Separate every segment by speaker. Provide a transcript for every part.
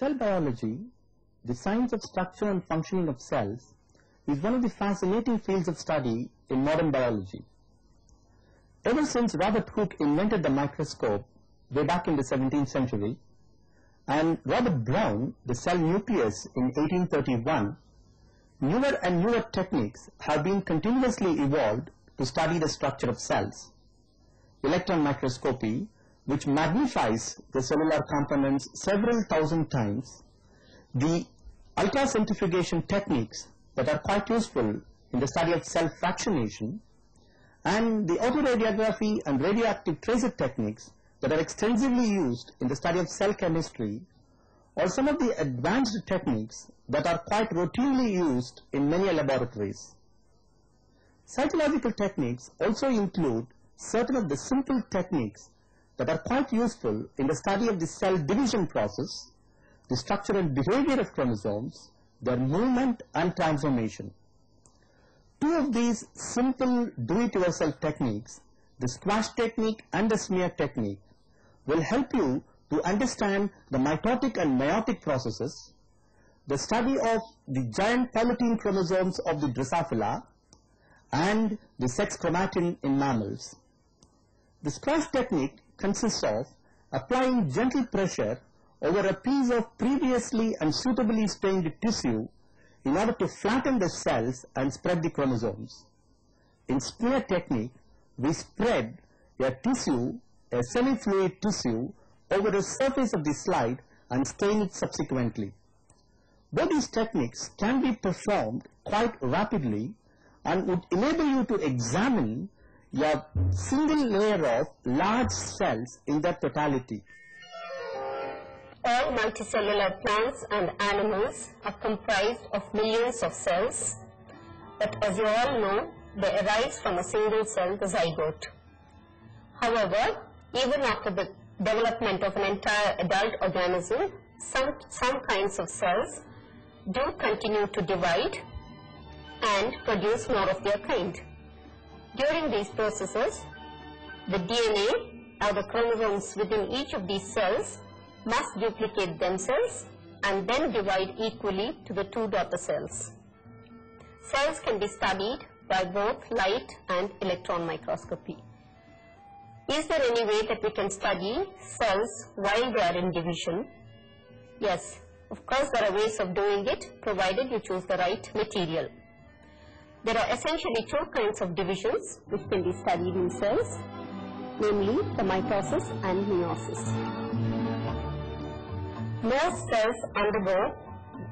Speaker 1: Cell biology, the science of structure and functioning of cells, is one of the fascinating fields of study in modern biology. Ever since Robert Hooke invented the microscope way back in the 17th century, and Robert Brown the cell nucleus in 1831, newer and newer techniques have been continuously evolved to study the structure of cells. Electron microscopy, which magnifies the cellular components several thousand times, the ultracentrifugation techniques that are quite useful in the study of cell fractionation, and the autoradiography and radioactive tracer techniques that are extensively used in the study of cell chemistry, are some of the advanced techniques that are quite routinely used in many laboratories. Cytological techniques also include certain of the simple techniques that are quite useful in the study of the cell division process, the structure and behavior of chromosomes, their movement and transformation. Two of these simple do-it-yourself techniques, the squash technique and the smear technique, will help you to understand the mitotic and meiotic processes, the study of the giant polypeptide chromosomes of the Drosophila, and the sex chromatin in mammals. The squash technique consists of applying gentle pressure over a piece of previously and suitably stained tissue in order to flatten the cells and spread the chromosomes. In smear technique, we spread a tissue, a semi-fluid tissue, over the surface of the slide and stain it subsequently. Both these techniques can be performed quite rapidly and would enable you to examine a single layer of large cells in their totality.
Speaker 2: All multicellular plants and animals are comprised of millions of cells, but as you all know, they arise from a single cell, the zygote. However, even after the development of an entire adult organism, some kinds of cells do continue to divide and produce more of their kind. During these processes, the DNA or the chromosomes within each of these cells must duplicate themselves and then divide equally to the two daughter cells. Cells can be studied by both light and electron microscopy. Is there any way that we can study cells while they are in division? Yes, of course there are ways of doing it, provided you choose the right material. There are essentially two kinds of divisions which can be studied in cells, namely the mitosis and meiosis. Most cells undergo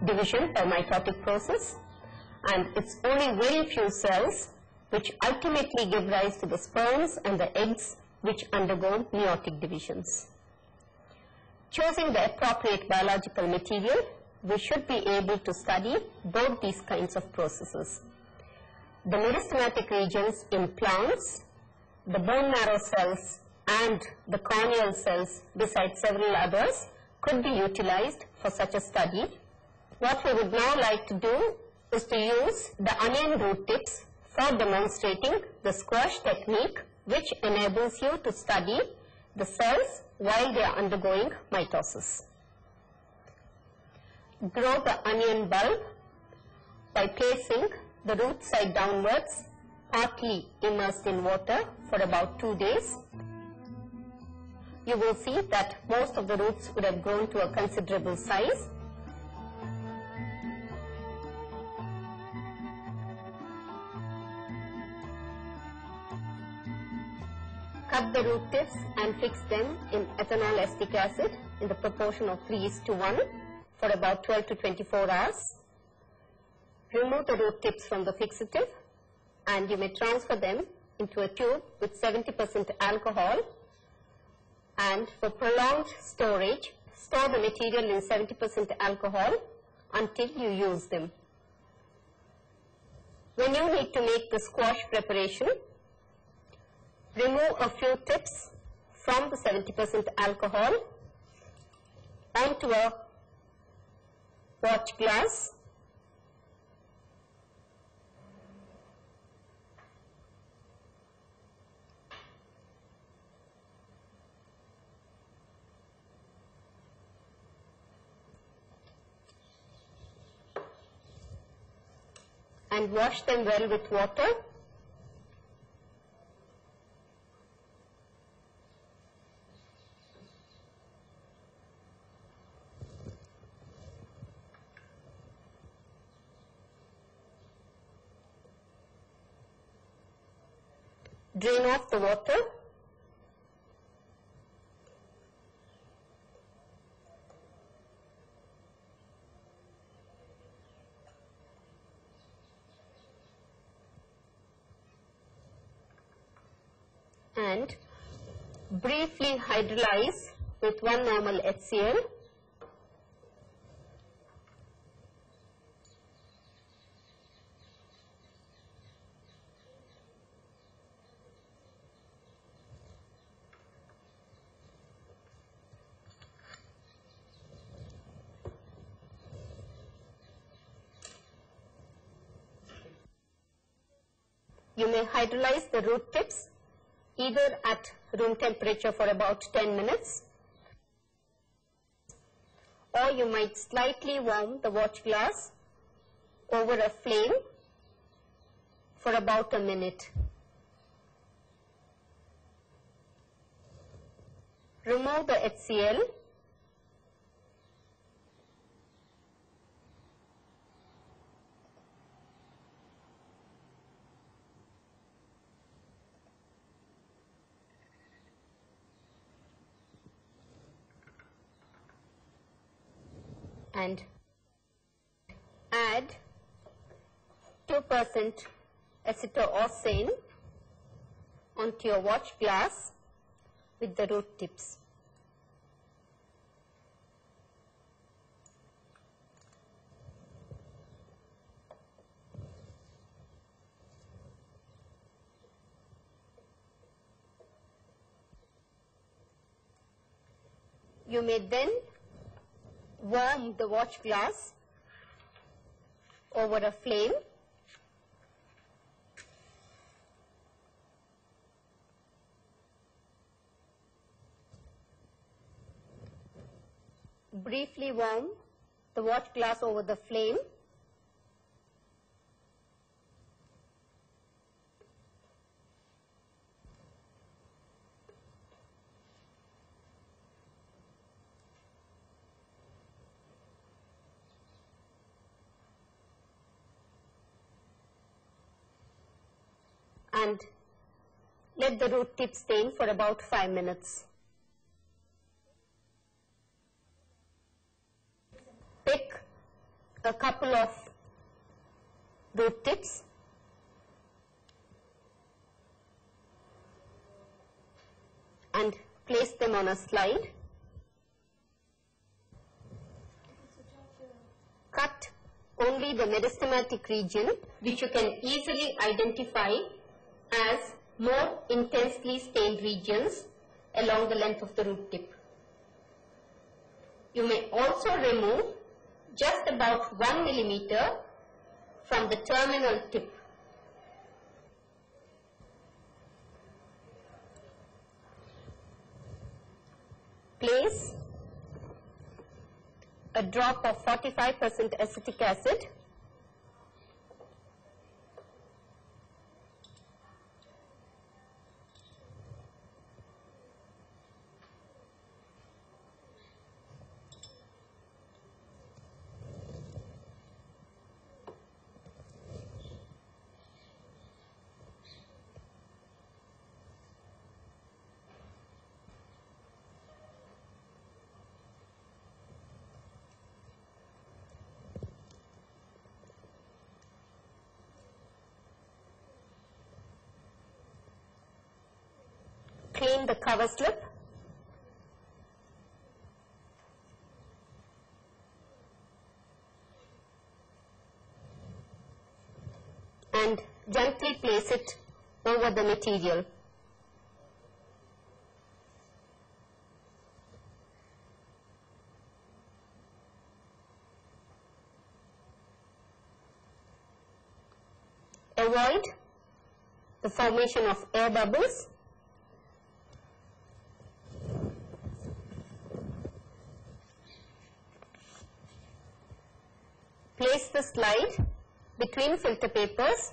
Speaker 2: division by mitotic process, and it's only very few cells which ultimately give rise to the sperms and the eggs which undergo meiotic divisions. Choosing the appropriate biological material, we should be able to study both these kinds of processes. The meristematic regions in plants, the bone marrow cells and the corneal cells, besides several others, could be utilized for such a study. What we would now like to do is to use the onion root tips for demonstrating the squash technique, which enables you to study the cells while they are undergoing mitosis. Grow the onion bulb by placing the root side downwards, partly immersed in water for about 2 days. You will see that most of the roots would have grown to a considerable size. Cut the root tips and fix them in ethanol acetic acid in the proportion of 3:1 for about 12 to 24 hours. Remove the root tips from the fixative and you may transfer them into a tube with 70% alcohol, and for prolonged storage, store the material in 70% alcohol until you use them. When you need to make the squash preparation, remove a few tips from the 70% alcohol onto a watch glass. And wash them well with water. Drain off the water. And briefly hydrolyze with 1 normal HCl. You may hydrolyze the root tips either at room temperature for about 10 minutes, or you might slightly warm the watch glass over a flame for about a minute. Remove the HCl . And add 2% acetoocene onto your watch glass with the root tips. You may then warm the watch glass over a flame . Briefly warm the watch glass over the flame . And let the root tip steam for about 5 minutes. Pick a couple of root tips and place them on a slide. Cut only the meristematic region, which you can easily identify as more intensely stained regions along the length of the root tip. You may also remove just about 1 millimeter from the terminal tip. Place a drop of 45% acetic acid clean the cover slip and gently place it over the material. Avoid the formation of air bubbles. Place the slide between filter papers.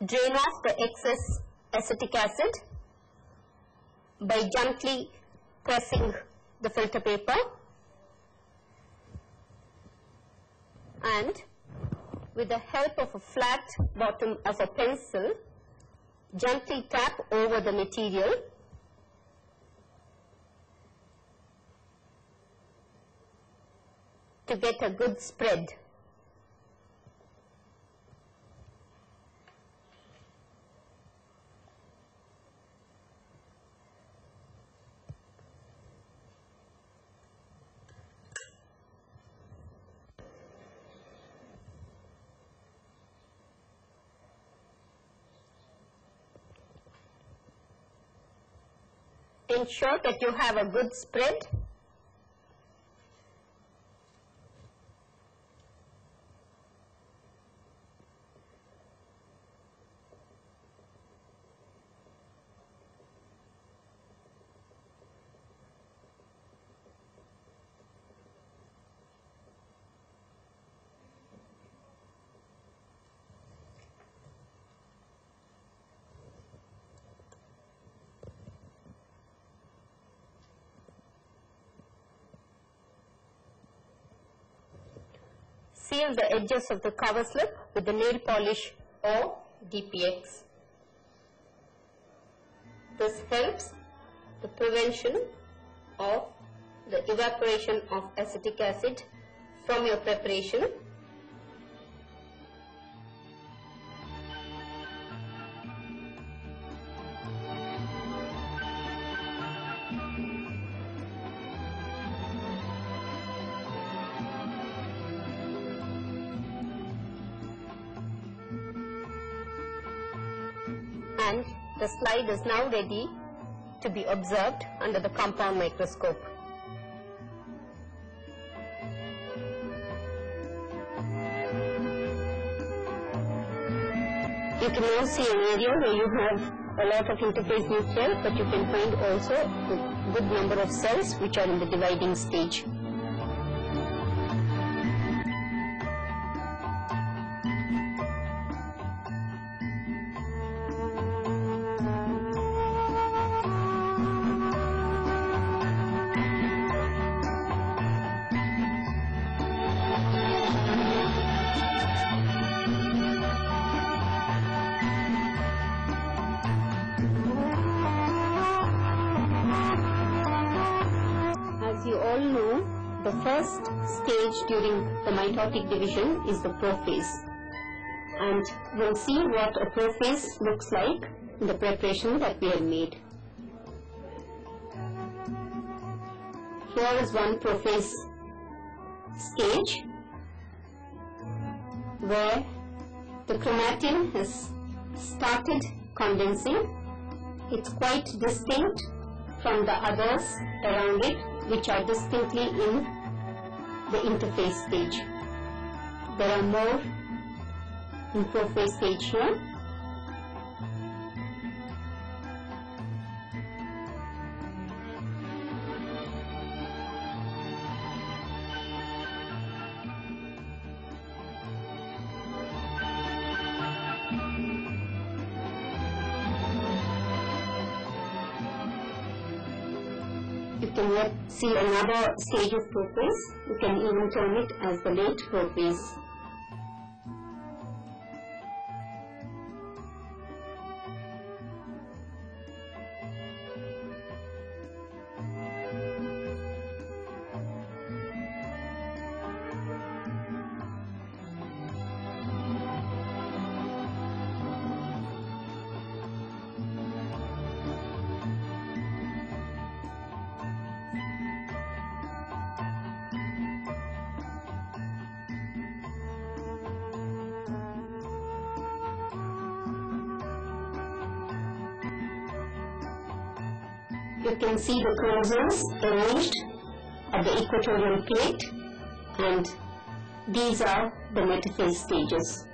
Speaker 2: Drain off the excess acetic acid by gently pressing the filter paper, and with the help of a flat bottom of a pencil, gently tap over the material to get a good spread. Ensure that you have a good spread. Seal the edges of the cover slip with the nail polish or DPX. This helps the prevention of the evaporation of acetic acid from your preparation. And the slide is now ready to be observed under the compound microscope. You can now see an area where you have a lot of interphase nuclei, but you can find also a good number of cells which are in the dividing stage. As you all know, the first stage during the mitotic division is the prophase, and we'll see what a prophase looks like in the preparation that we have made. Here is one prophase stage where the chromatin has started condensing. It's quite distinct from the others around it, which are distinctly in the interphase stage. There are more in prophase stage here. You can yet see another stage of prophase. You can even term it as the late prophase. you can see the chromosomes arranged at the equatorial plate, and these are the metaphase stages.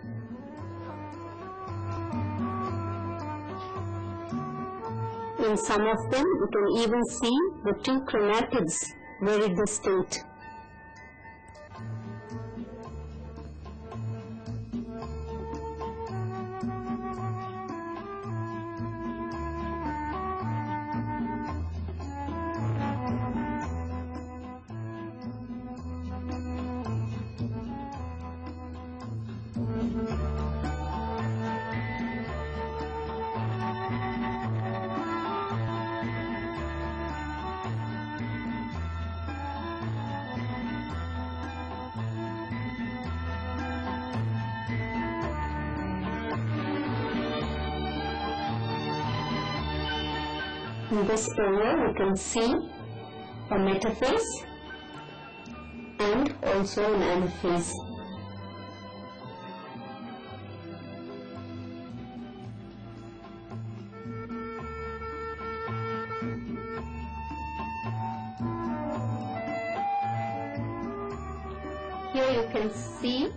Speaker 2: In some of them, you can even see the two chromatids very distinct. In this area, you can see a metaphase and also an anaphase. Here you can see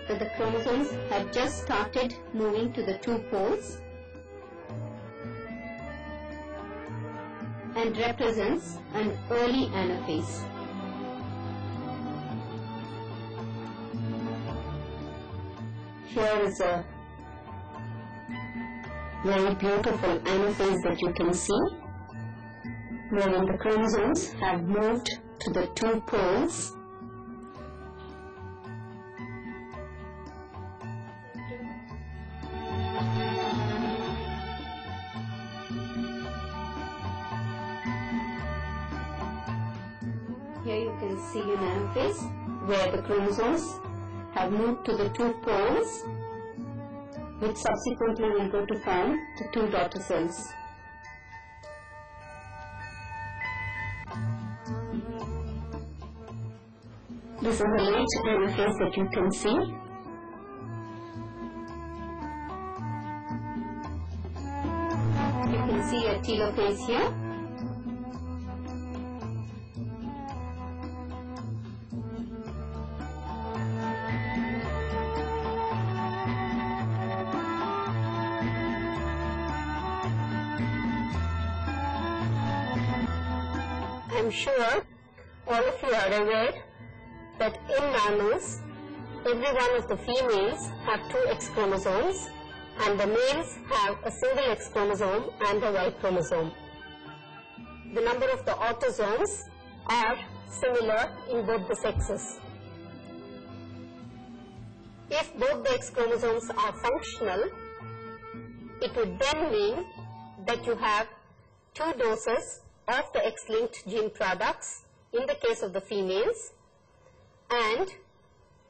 Speaker 2: that the chromosomes have just started moving to the two poles and represents an early anaphase. Here is a very beautiful anaphase that you can see, wherein the chromosomes have moved to the two poles. Here you can see an anaphase where the chromosomes have moved to the two poles, which subsequently will go to form the two daughter cells. This is the late anaphase that you can see. You can see a telophase here. I'm sure all of you are aware that in mammals, every one of the females have two X chromosomes and the males have a single X chromosome and a Y chromosome. The number of the autosomes are similar in both the sexes. If both the X chromosomes are functional, it would then mean that you have two doses of the X-linked gene products in the case of the females, and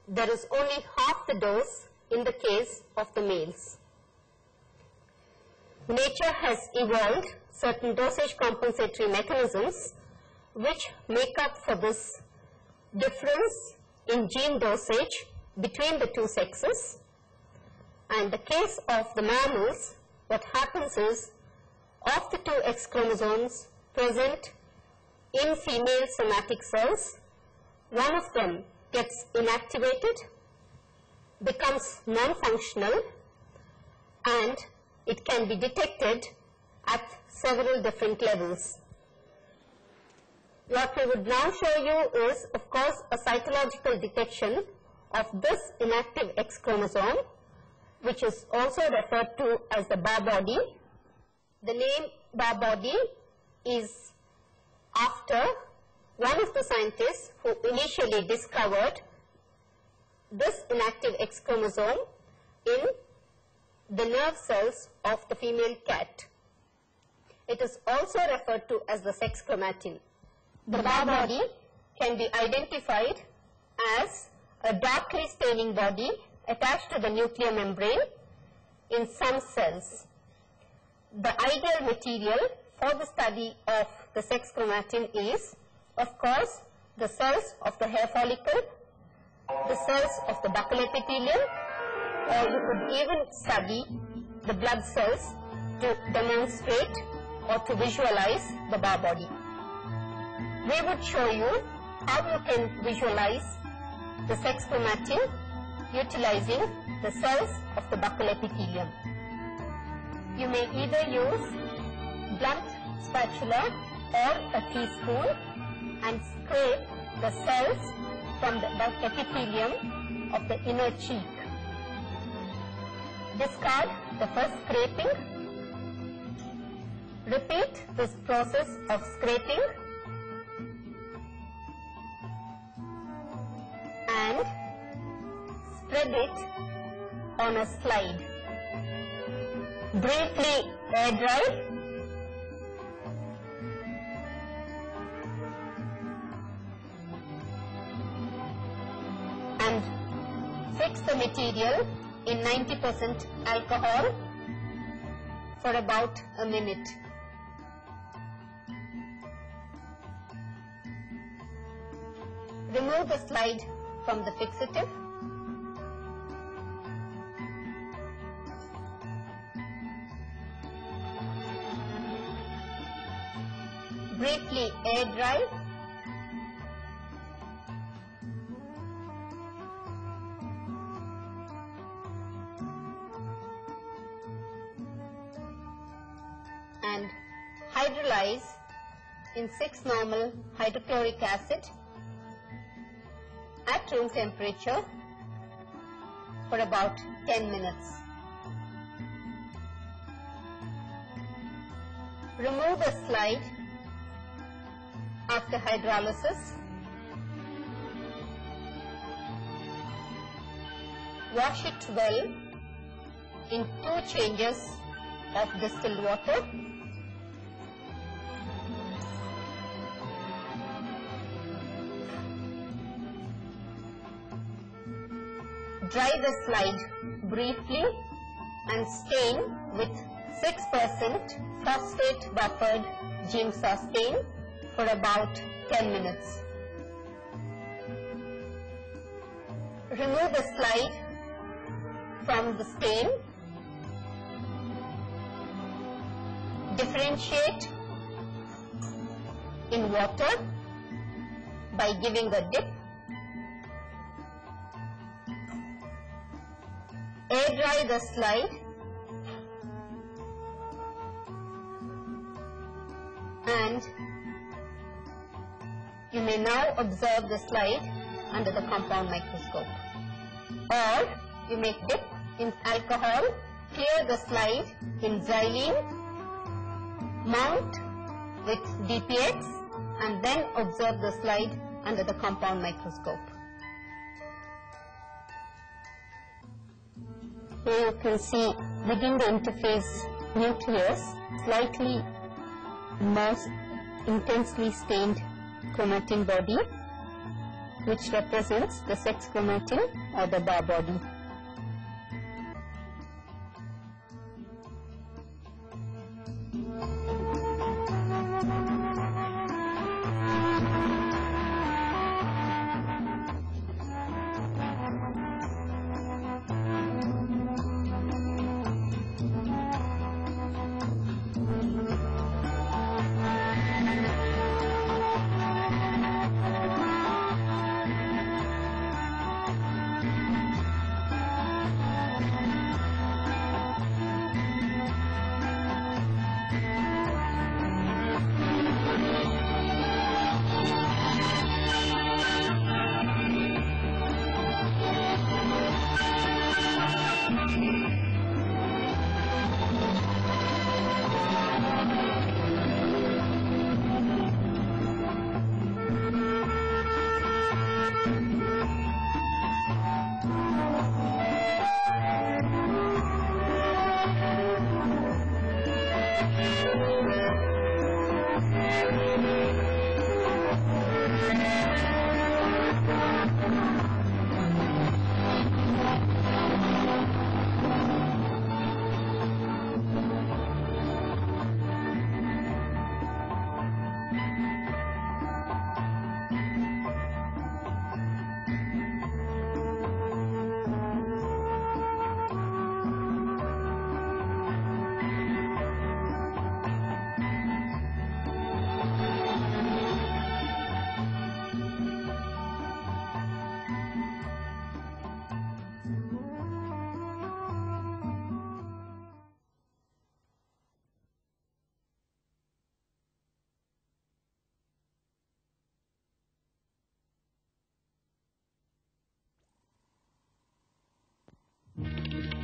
Speaker 2: there is only half the dose in the case of the males. Nature has evolved certain dosage compensatory mechanisms which make up for this difference in gene dosage between the two sexes. And in the case of the mammals, what happens is, of the two X chromosomes present in female somatic cells, one of them gets inactivated, becomes non-functional, and it can be detected at several different levels. What we would now show you is, of course, a cytological detection of this inactive X chromosome, which is also referred to as the Barr body. The name Barr body is after one of the scientists who initially discovered this inactive X chromosome in the nerve cells of the female cat. It is also referred to as the sex chromatin. The Barr body can be identified as a darkly staining body attached to the nuclear membrane in some cells. The ideal material for the study of the sex chromatin is, of course, the cells of the hair follicle, the cells of the buccal epithelium, or you could even study the blood cells to demonstrate or to visualize the Barr body. We would show you how you can visualize the sex chromatin utilizing the cells of the buccal epithelium. You may either use blunt spatula or a teaspoon and scrape the cells from the epithelium of the inner cheek. Discard the first scraping. Repeat this process of scraping and spread it on a slide. Briefly air dry. And fix the material in 90% alcohol for about a minute. Remove the slide from the fixative. Briefly air dry. And hydrolyze in 6 normal hydrochloric acid at room temperature for about 10 minutes. Remove the slide after hydrolysis. Wash it well in 2 changes of distilled water. Dry the slide briefly and stain with 6% phosphate buffered Giemsa stain for about 10 minutes. Remove the slide from the stain. Differentiate in water by giving a dip. Air dry the slide and you may now observe the slide under the compound microscope. Or you may dip in alcohol, clear the slide in xylene, mount with DPX and then observe the slide under the compound microscope. Here you can see within the interface nucleus slightly more intensely stained chromatin body, which represents the sex chromatin or the Barr body. you.